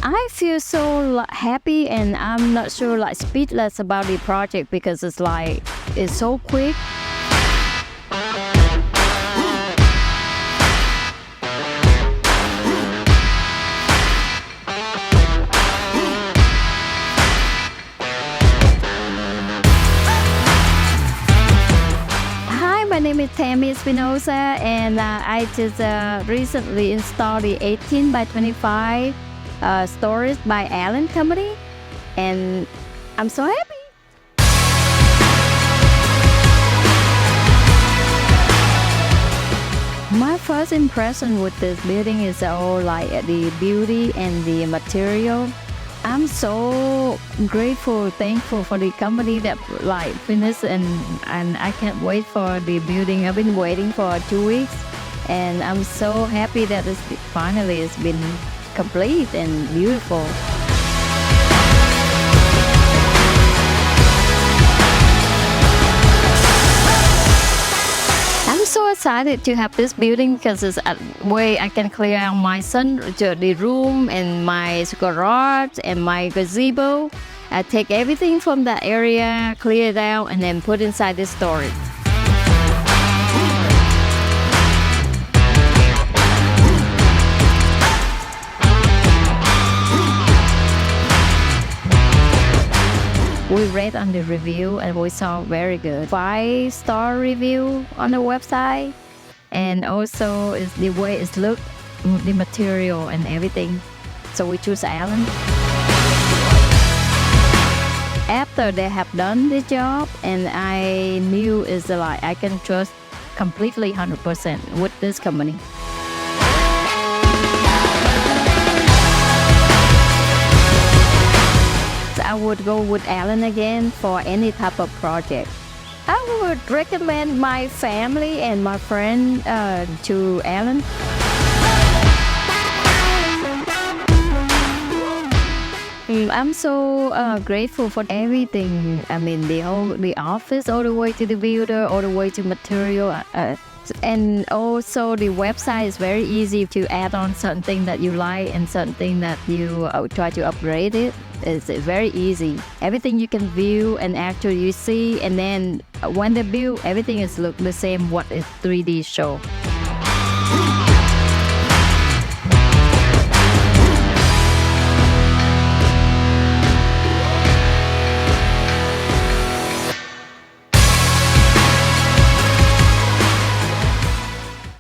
I feel so happy, and I'm not sure, like, speechless about the project because it's like it's so quick. Hi, my name is Tammy 𝗙𝗀, and I just recently installed the 18 by 25 storage by Allen Company, and I'm so happy. My first impression with this building is all like the beauty and the material. I'm so grateful, thankful for the company that like finished, and I can't wait for the building. I've been waiting for 2 weeks, and I'm so happy that finally it's been complete and beautiful. I'm so excited to have this building because it's a way I can clear out my the room and my garage and my gazebo. I take everything from that area, clear it out, and then put inside the storage. We read on the review and we saw very good 5-star review on the website, and also is the way it's looked, the material and everything. So we choose Allen. After they have done the job, and I knew it's like I can trust completely 100% with this company. I would go with Allen again for any type of project. I would recommend my family and my friend to Allen. I'm so grateful for everything. I mean, the office, all the way to the builder, all the way to material. And also the website is very easy to add on something that you like and something that you try to upgrade it. It's very easy. Everything you can view and actually you see, and then when they build, everything is look the same what is 3D show.